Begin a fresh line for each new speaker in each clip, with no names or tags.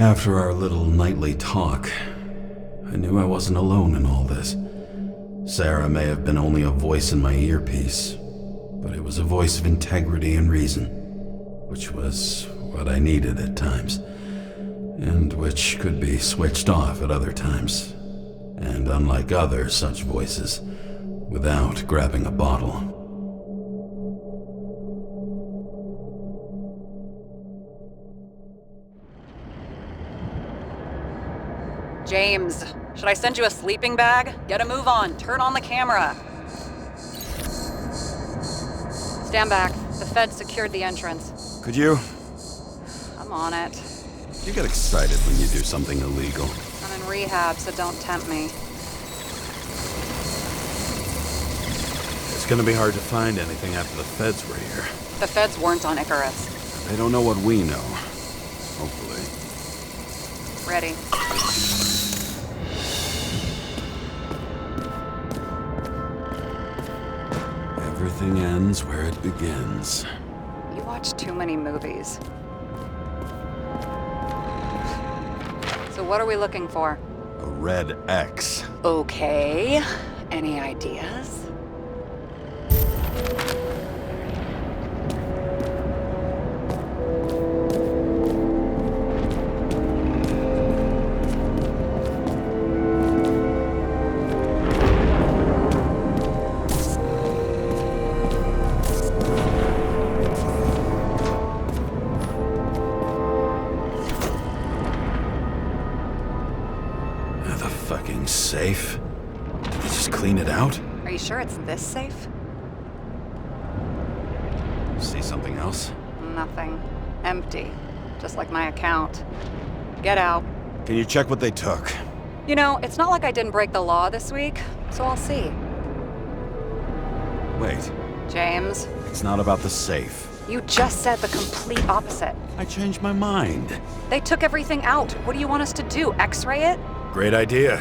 After our little nightly talk, I knew I wasn't alone in all this. Sarah may have been only a voice in my earpiece, but it was a voice of integrity and reason, which was what I needed at times, and which could be switched off at other times, and unlike other such voices, without grabbing a bottle.
James, should I send you a sleeping bag? Get a move on. Turn on the camera. Stand back. The Fed secured the entrance.
Could you?
I'm on it.
You get excited when you do something illegal.
I'm in rehab, so don't tempt me.
It's gonna be hard to find anything after the Feds were here.
The Feds weren't on Icarus.
They don't know what we know. Hopefully.
Ready.
Everything ends where it begins.
You watch too many movies. So what are we looking for?
A red X.
Okay. Any ideas?
Fucking safe? Did they just clean it out?
Are you sure it's this safe?
See something else?
Nothing. Empty. Just like my account. Get out.
Can you check what they took?
You know, it's not like I didn't break the law this week, so I'll see.
Wait.
James.
It's not about the safe.
You just said the complete opposite.
I changed my mind.
They took everything out. What do you want us to do? X-ray it?
Great idea.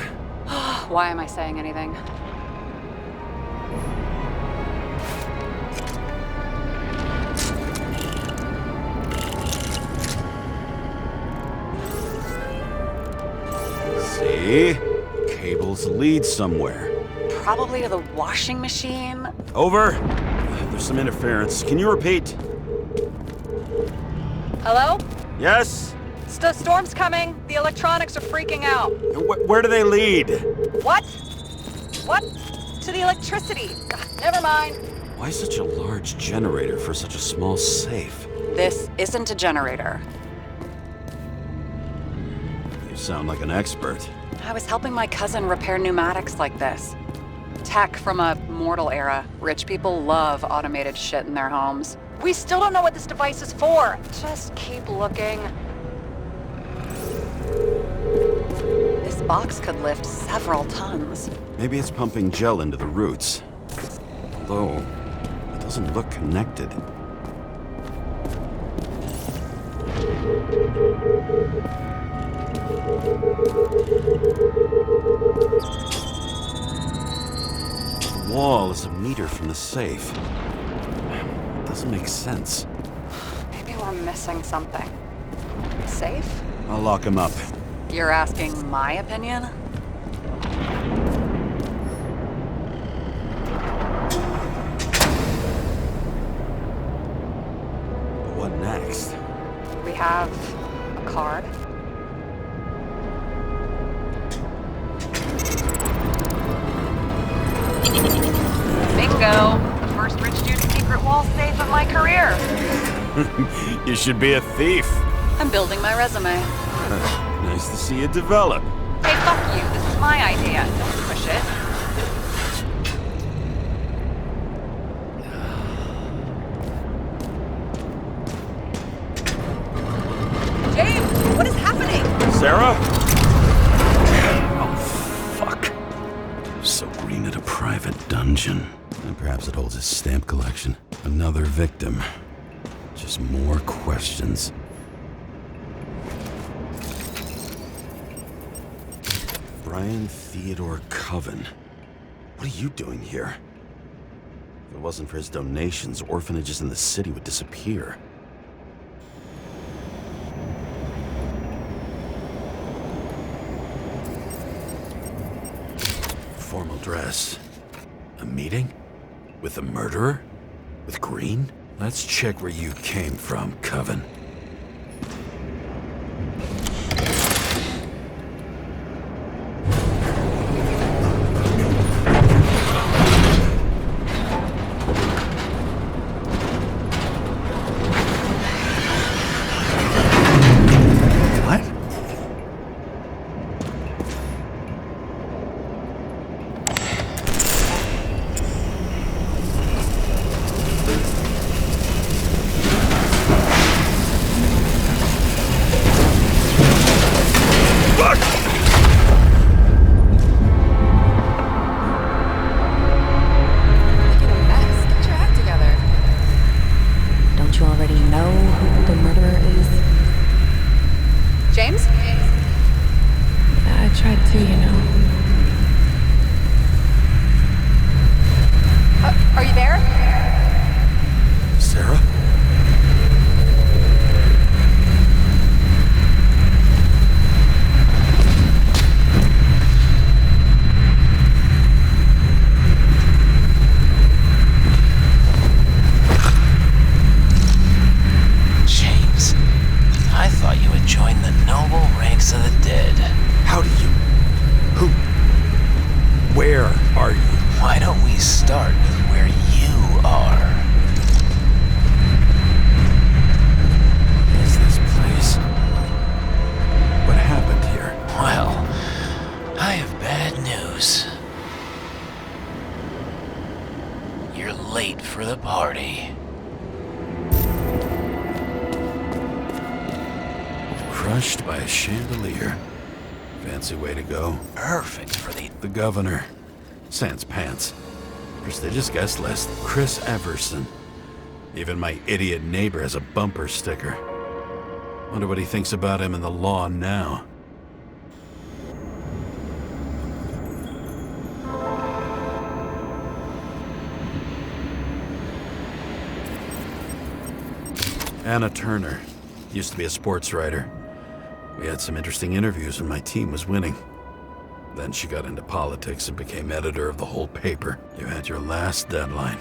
Why am I saying anything?
See? Cables lead somewhere.
Probably to the washing machine.
Over. There's some interference. Can you repeat?
Hello?
Yes?
The storm's coming. The electronics are freaking out.
Where do they lead?
What? What? To the electricity. Never mind.
Why such a large generator for such a small safe?
This isn't a generator.
You sound like an expert.
I was helping my cousin repair pneumatics like this. Tech from a mortal era. Rich people love automated shit in their homes. We still don't know what this device is for. Just keep looking. This box could lift several tons.
Maybe it's pumping gel into the roots. Although, it doesn't look connected. The wall is a meter from the safe. It doesn't make sense.
Maybe we're missing something. Safe?
I'll lock him up.
You're asking my opinion?
What next?
We have a card. Bingo! The first rich dude's secret wall safe of my career.
You should be a thief.
I'm building my resume.
Nice to see you develop.
Hey, fuck you. This is my idea. Don't push it. James, what is happening?
Sarah? Oh, fuck. So Green at a private dungeon. And perhaps it holds his stamp collection. Another victim. Just more questions. Brian Theodore Coven. What are you doing here? If it wasn't for his donations, orphanages in the city would disappear. dress. A meeting? With a murderer? With Green? Let's check where you came from, Coven. Crushed by a chandelier. Fancy way to go.
Perfect for the
governor. Sans pants. Prestigious guest list. Chris Everson. Even my idiot neighbor has a bumper sticker. Wonder what he thinks about him in the law now. Anna Turner. Used to be a sports writer. We had some interesting interviews when my team was winning. Then she got into politics and became editor of the whole paper. You had your last deadline.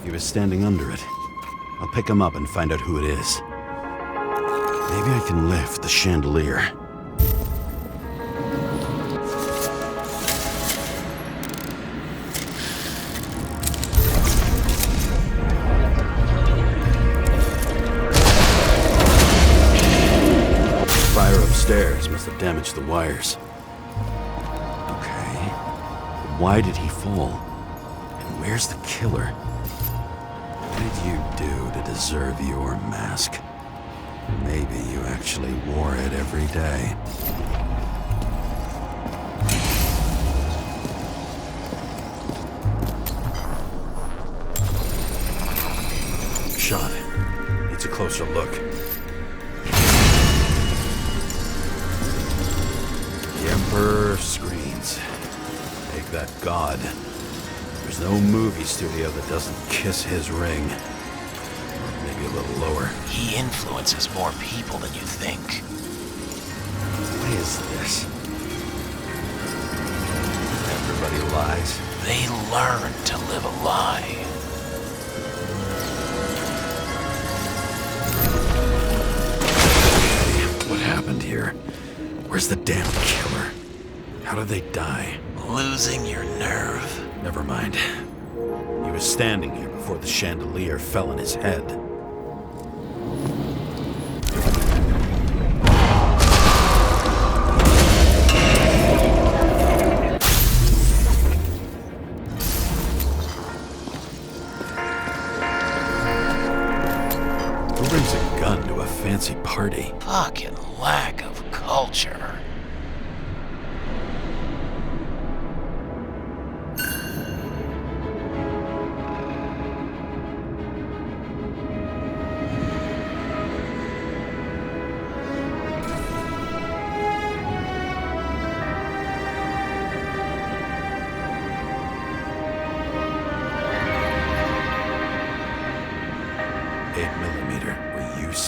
He was standing under it. I'll pick him up and find out who it is. Maybe I can lift the chandelier. Fire upstairs must have damaged the wires. Okay. Why did he fall? And where's the killer? What did you do to deserve your mask? Maybe you actually wore it every day. Shot. Needs a closer look. The Emperor screens. Make that god. There's no movie studio that doesn't kiss his ring. Maybe a little lower.
He influences more people than you think.
What is this? Everybody lies.
They learn to live a lie.
What happened here? Where's the damn killer? How did they die?
Losing your nerve.
Never mind. He was standing here before the chandelier fell on his head. Who brings a gun to a fancy party?
Fucking lack of culture.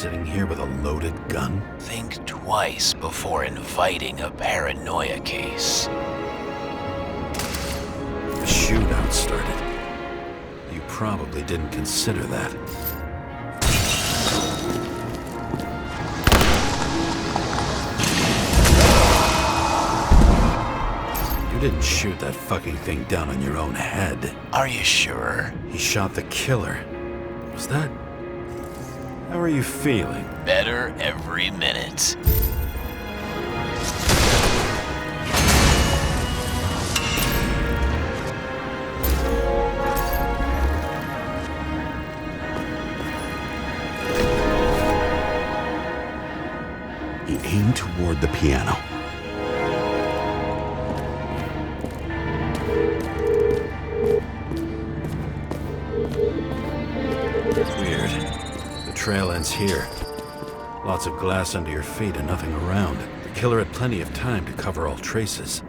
sitting here with a loaded gun?
Think twice before inviting a paranoia case.
A shootout started. You probably didn't consider that. You didn't shoot that fucking thing down on your own head.
Are you sure?
He shot the killer. Was that... How are you feeling?
Better every minute.
He aimed toward the piano. Weird. The trail ends here. Lots of glass under your feet and nothing around. The killer had plenty of time to cover all traces.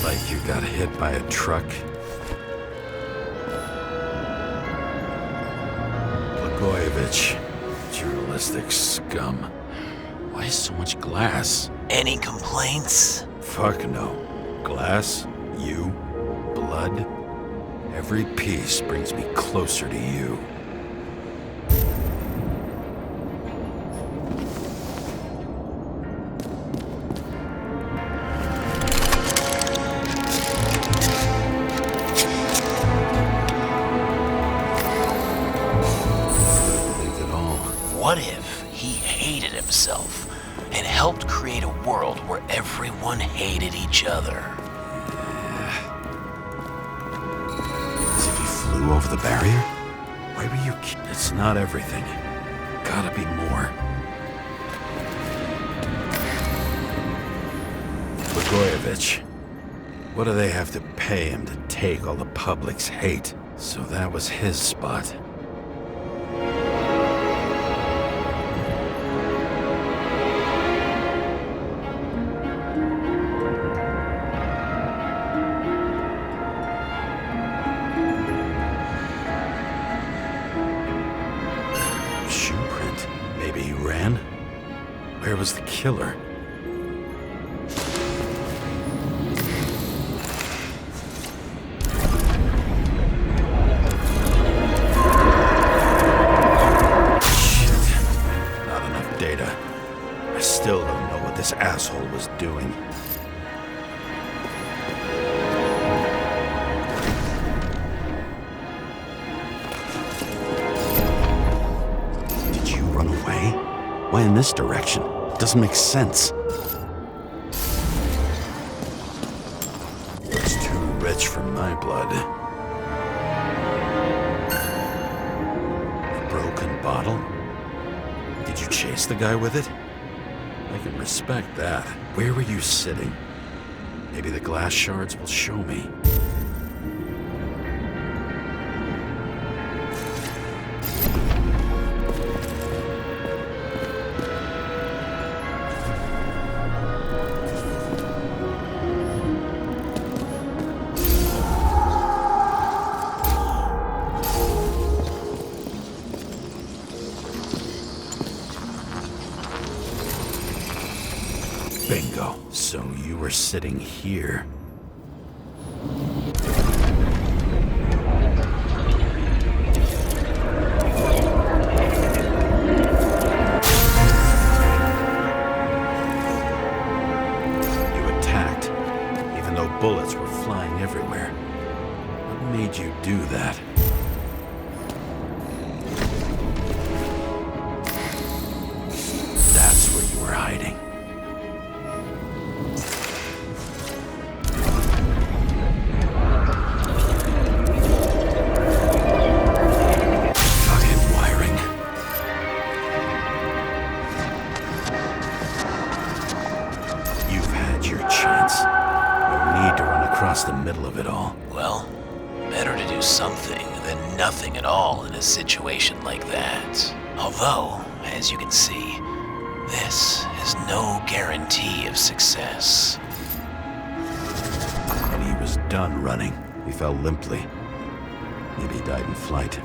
Like you got hit by a truck. Blagojevich, journalistic scum. Why so much glass?
Any complaints?
Fuck no. Glass, you, blood. Every piece brings me closer to you.
What if he hated himself and helped create a world where everyone hated each other?
As if he flew over the barrier? Why were you... It's not everything. Gotta be more. Blagojevich. What do they have to pay him to take all the public's hate? So that was his spot. Maybe he ran? Where was the killer? Shit. Not enough data. I still don't know what this asshole was doing. Why in this direction? It doesn't make sense. It's too rich for my blood. A broken bottle? Did you chase the guy with it? I can respect that. Where were you sitting? Maybe the glass shards will show me. Bingo. So you were sitting here. You attacked, even though bullets were flying everywhere. What made you do that? That's where you were hiding. Across the middle of it all.
Well, better to do something than nothing at all in a situation like that. Although, as you can see, This is no guarantee of success.
When he was done running, he fell limply. Maybe he died in flight.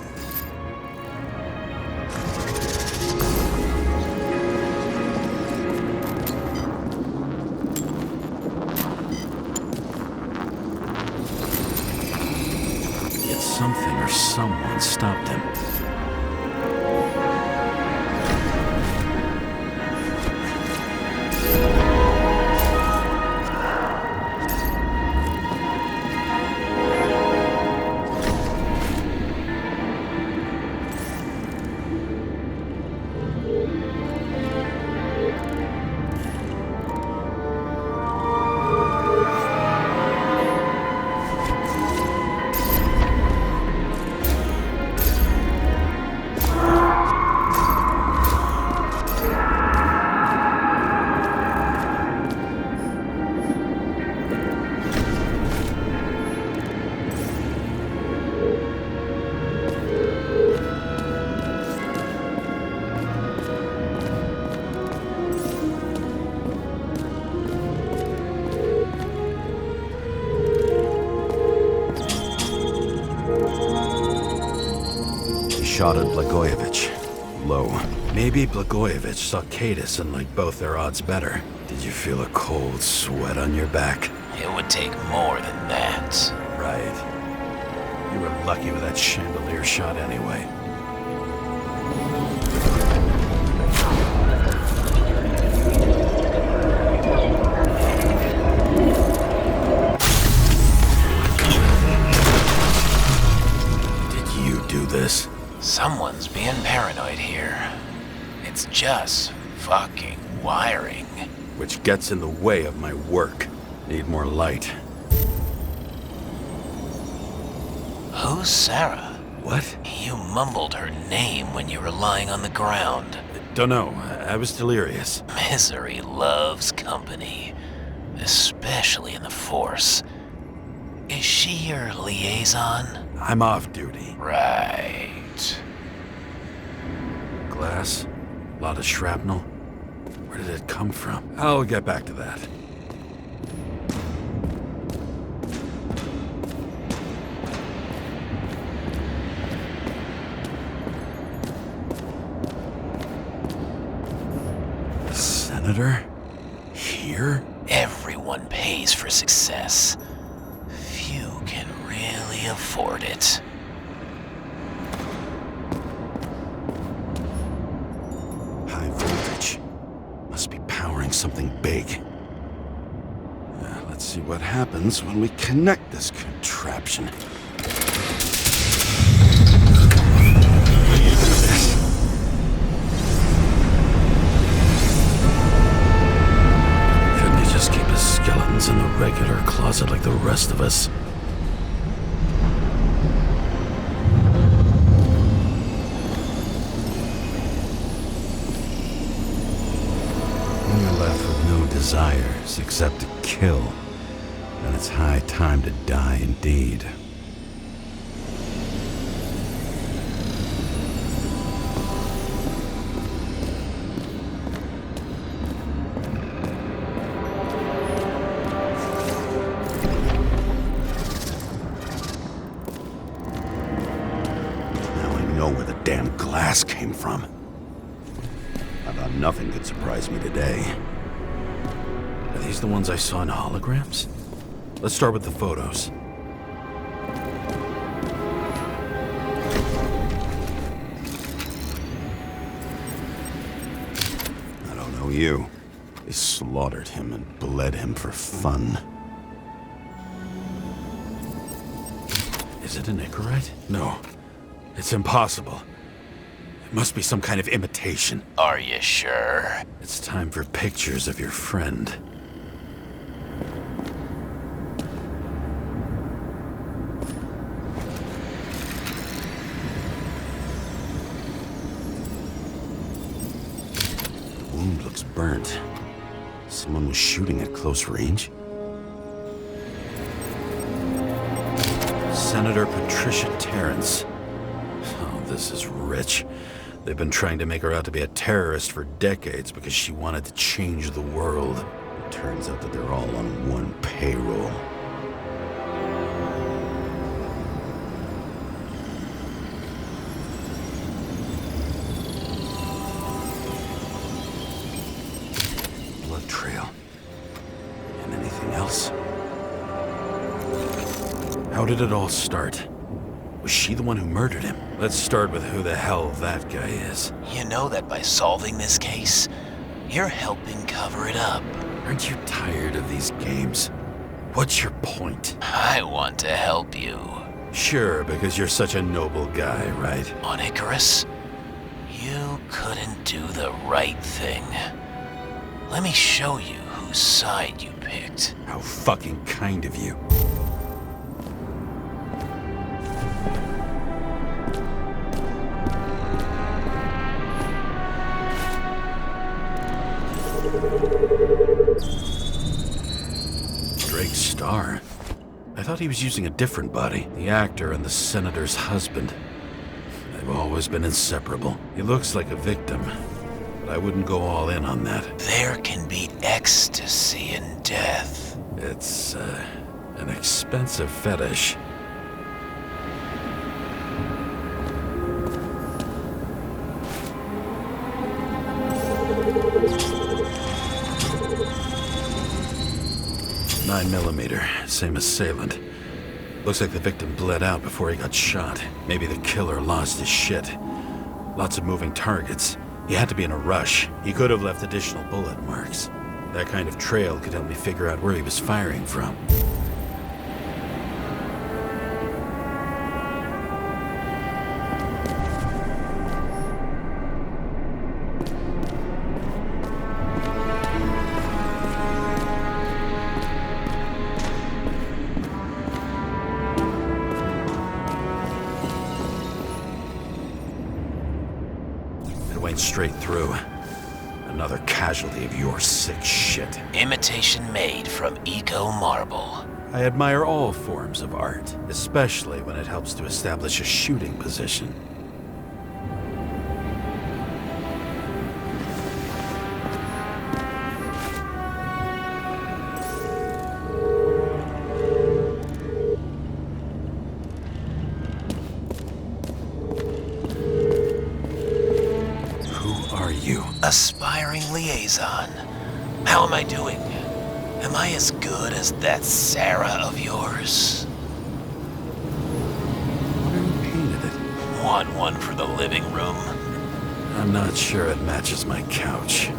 Yet something or someone stopped him. Shot at Blagojevich. Low. Maybe Blagojevich saw Kadis and liked both their odds better. Did you feel a cold sweat on your back?
It would take more than that.
Right. You were lucky with that chandelier shot anyway. Did you do this?
Someone's being paranoid here. It's just fucking wiring.
Which gets in the way of my work. Need more light.
Who's Sarah?
What?
You mumbled her name when you were lying on the ground.
Dunno. I was delirious.
Misery loves company, especially in the Force. Is she your liaison?
I'm off duty.
Right.
Glass? A lot of shrapnel? Where did it come from? I'll get back to that. The senator? Here?
Everyone pays for success. Few can really afford it.
High voltage. Must be powering something big. Let's see what happens when we connect this contraption. Couldn't he just keep his skeletons in the regular closet like the rest of us? You're left with no desires except to kill. And it's high time to die indeed. Now I know where the damn glass came from. I thought nothing could surprise me today. Are these the ones I saw in holograms? Let's start with the photos. I don't know you. They slaughtered him and bled him for fun. Is it an Icarite? No. It's impossible. It must be some kind of imitation.
Are you sure?
It's time for pictures of your friend. The wound looks burnt. Someone was shooting at close range. Senator Patricia Terrence. Oh, this is rich. They've been trying to make her out to be a terrorist for decades because she wanted to change the world. It turns out that they're all on one payroll. Blood trail. And anything else? How did it all start? Was she the one who murdered him? Let's start with who the hell that guy is.
You know that by solving this case, you're helping cover it up.
Aren't you tired of these games? What's your point?
I want to help you.
Sure, because you're such a noble guy, right?
On Icarus, you couldn't do the right thing. Let me show you whose side you picked.
How fucking kind of you. Drake's star. I thought he was using a different body. The actor and the senator's husband. They've always been inseparable. He looks like a victim, but I wouldn't go all in on that.
There can be ecstasy in death.
It's, an expensive fetish. .9mm, same assailant. Looks like the victim bled out before he got shot. Maybe the killer lost his shit. Lots of moving targets. He had to be in a rush. He could have left additional bullet marks. That kind of trail could help me figure out where he was firing from. Straight through. Another casualty of your sick shit.
Imitation made from eco marble.
I admire all forms of art, especially when it helps to establish a shooting position.
Aspiring liaison. How am I doing? Am I as good as that Sarah of yours?
Who painted it?
Want one for the living room?
I'm not sure it matches my couch.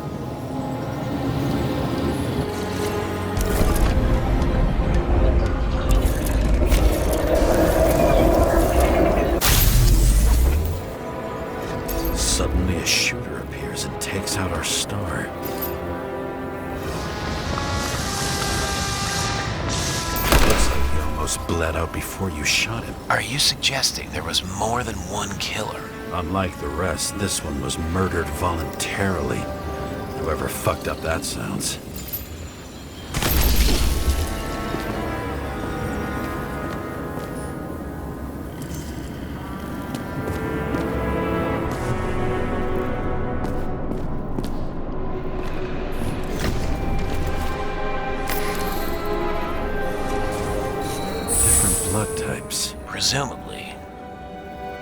Suddenly a shooter appears and takes out our star. Looks like he almost bled out before you shot him.
Are you suggesting there was more than one killer?
Unlike the rest, this one was murdered voluntarily. However fucked up that sounds. Blood types.
Presumably,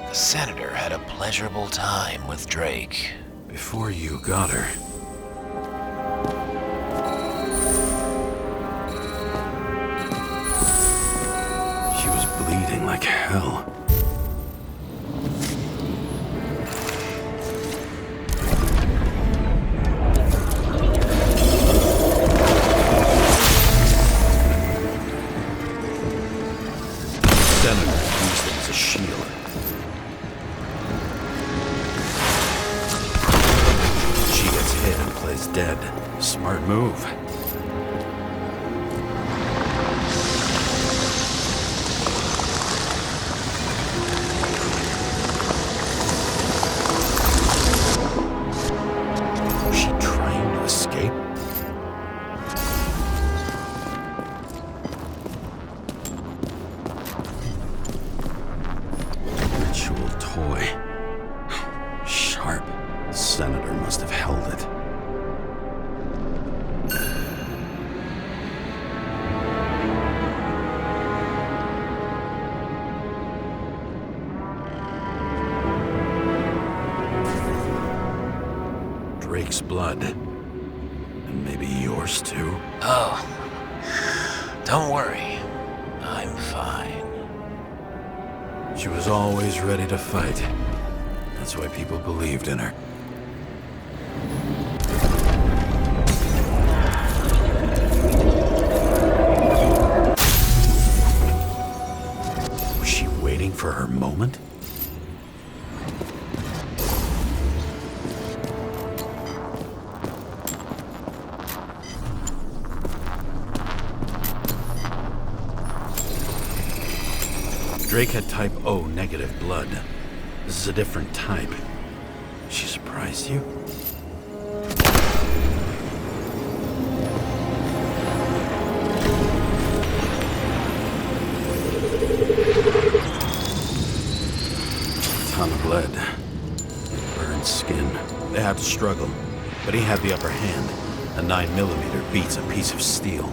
the senator had a pleasurable time with Drake.
Before you got her. She was bleeding like hell. Senator used it as a shield. She gets hit and plays dead. Smart move. Was she trying to escape? Ritual toy. Sharp. Drake's blood. And maybe yours too?
Oh, don't worry. I'm fine.
She was always ready to fight. That's why people believed in her. Was she waiting for her moment? Drake had type O negative blood. This is a different type. She surprised you? Ton of lead. Burned skin. They had to struggle, but he had the upper hand. A 9mm beats a piece of steel.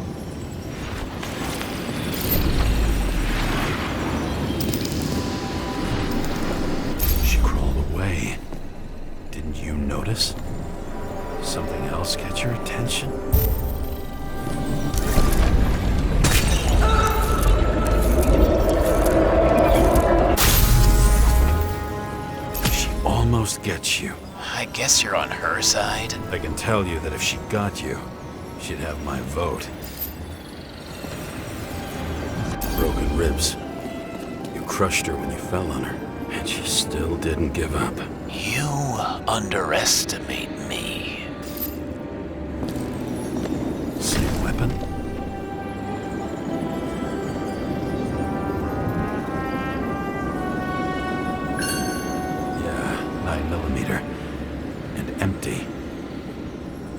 Didn't you notice? Something else catch your attention? She almost gets you.
I guess you're on her side.
I can tell you that if she got you, she'd have my vote. Broken ribs. You crushed her when you fell on her. And she still didn't give up.
You underestimate me.
Same weapon? Yeah, 9mm. And empty.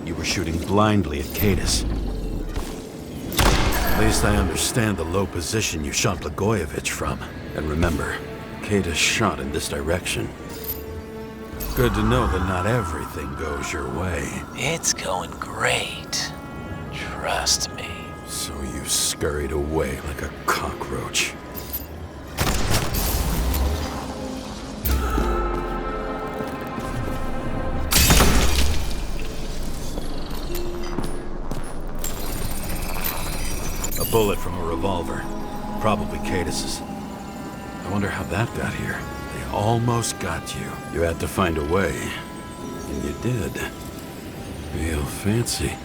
You were shooting blindly at Cadis. At least I understand the low position you shot Blagojevich from. And remember, Cadis shot in this direction. Good to know that not everything goes your way.
It's going great. Trust me.
So you scurried away like a cockroach. A bullet from a revolver. Probably Cadis's. I wonder how that got here. They almost got you. You had to find a way. And you did. Real fancy.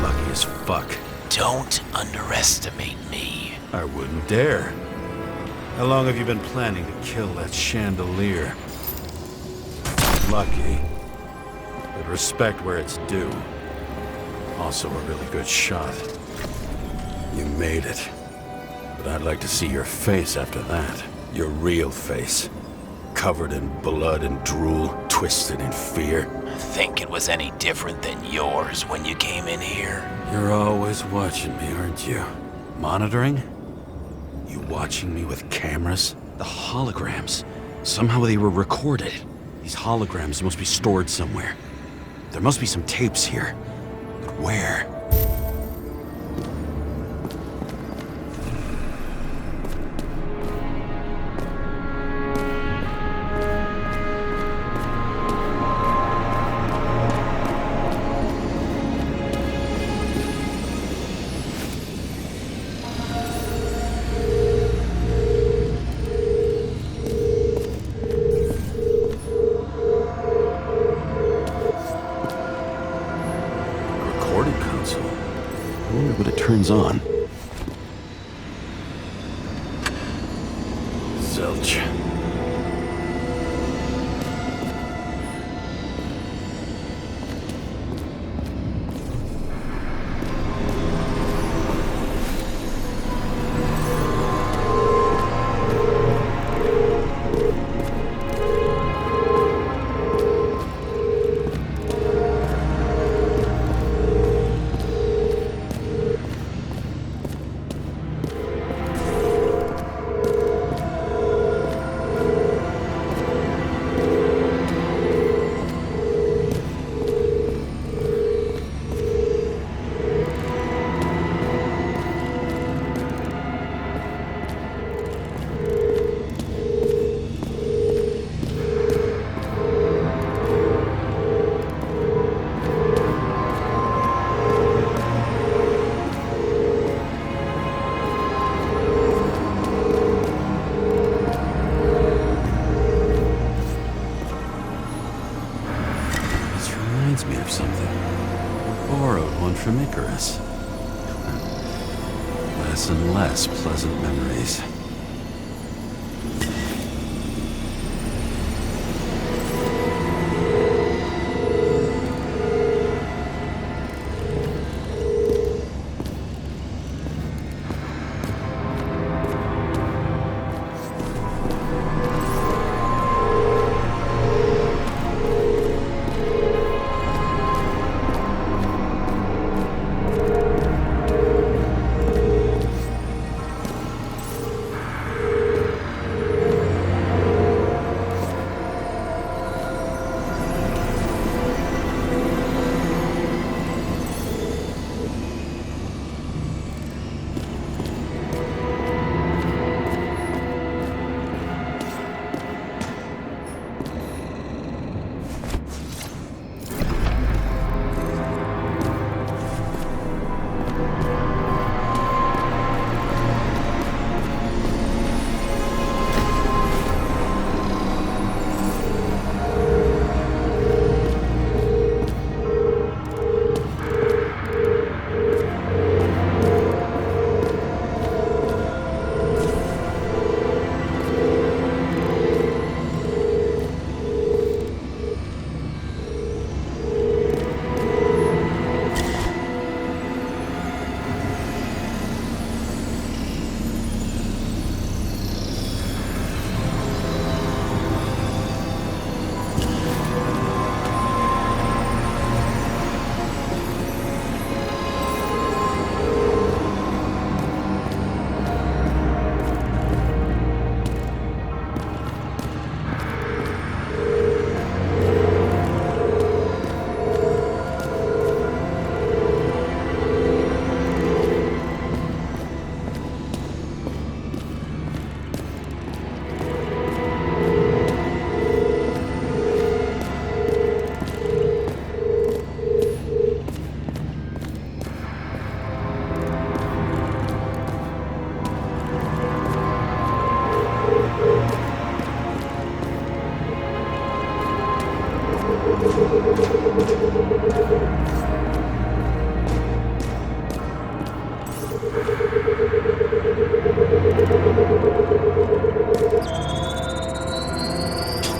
Lucky as fuck.
Don't underestimate me.
I wouldn't dare. How long have you been planning to kill that chandelier? Lucky, but respect where it's due. Also a really good shot. You made it. But I'd like to see your face after that. Your real face. Covered in blood and drool, twisted in fear.
Think it was any different than yours when you came in here?
You're always watching me, aren't you? Monitoring? You watching me with cameras? The holograms. Somehow they were recorded. These holograms must be stored somewhere. There must be some tapes here. But where? I wonder what it turns on. Zilch. reminds me of something. I borrowed one from Icarus. Less and less pleasant memories.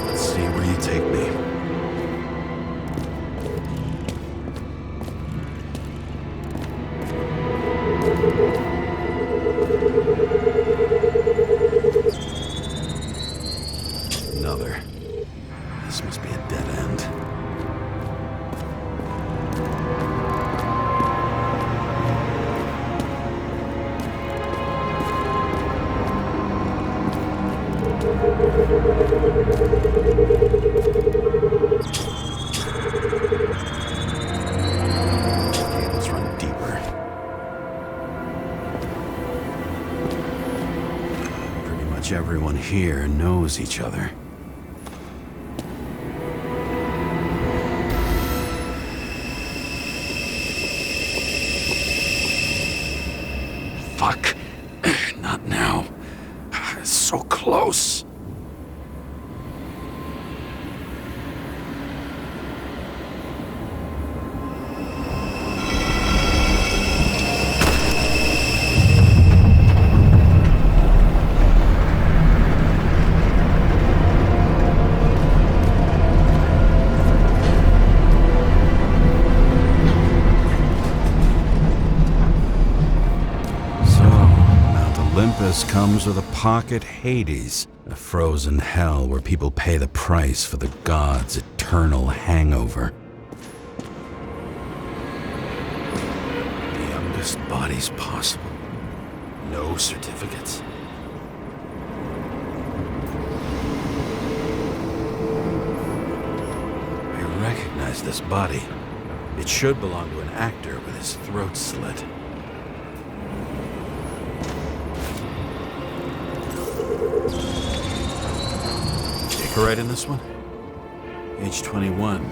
Let's see where you take me. Another. This must be a dead end. Okay, let's run deeper. Pretty much everyone here knows each other. Fuck. Not now. So close. Olympus comes with a pocket Hades, a frozen hell where people pay the price for the gods' eternal hangover. The youngest bodies possible. No certificates. I recognize this body. It should belong to an actor with his throat slit. Right in this one? Age 21.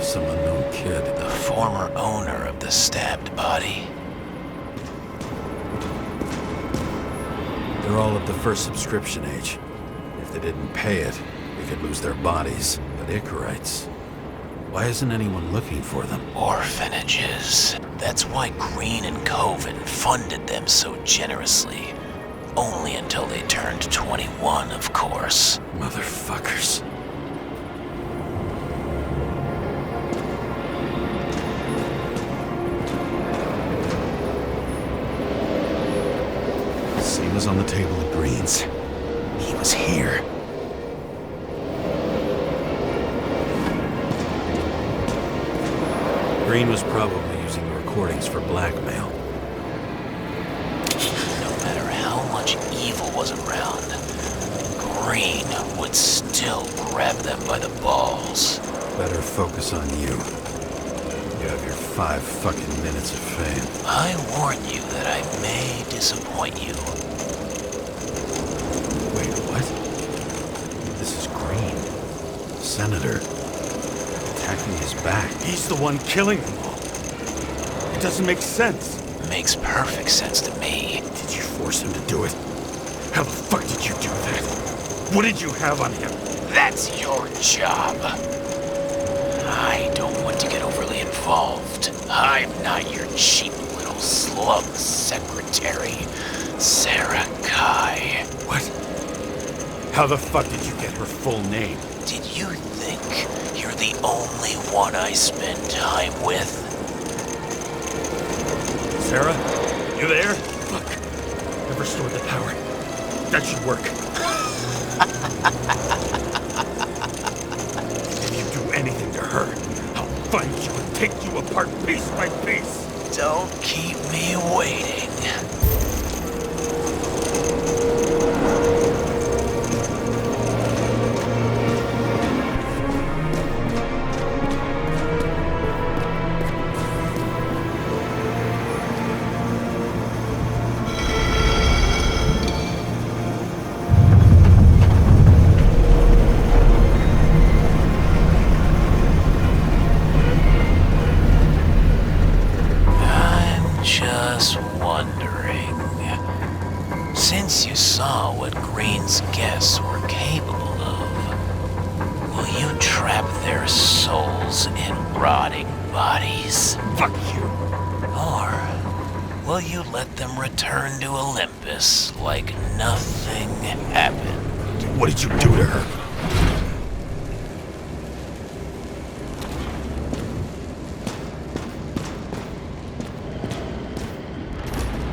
Some unknown kid.
The former owner of the stabbed body.
They're all of the first subscription age. If they didn't pay it, they could lose their bodies. But Icarites, Why isn't anyone looking for them?
Orphanages. That's why Green and Coven funded them so generously. Only until they turned 21, of course.
Motherfuckers. Same as on the table at Green's. He was here. Green was probably using the recordings for blackmail.
No matter how much evil was around, Green would still grab them by the balls.
Better focus on you. You have your 5 fucking minutes of fame.
I warn you that I may disappoint you.
Wait, what? This is Green. Senator. Attacking his back. He's the one killing them all. It doesn't make sense.
Makes perfect sense to me.
Did you force him to do it? How the fuck did you do that? What did you have on him?
That's your job. I don't want to get overly involved. I'm not your cheap little slum secretary, Sarah Kai.
What? How the fuck did you get her full name?
Did you think you're the only one I spend time with?
Sarah? You there? Fuck. I've restored the power. That should work. If you do anything to her, I'll find you and take you apart piece by piece.
Don't keep me waiting. Since you saw what Green's guests were capable of, will you trap their souls in rotting bodies?
Fuck you!
Or will you let them return to Olympus like nothing happened?
What did you do to her?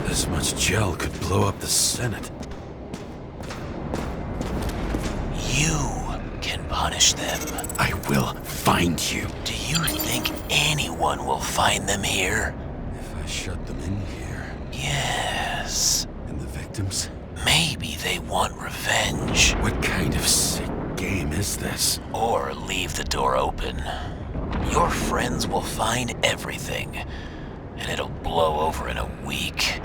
This much gel could blow up the Senate.
You can punish them.
I will find you.
Do you think anyone will find them here?
If I shut them in here.
Yes.
And the victims?
Maybe they want revenge.
What kind of sick game is this?
Or leave the door open. Your friends will find everything, and it'll blow over in a week.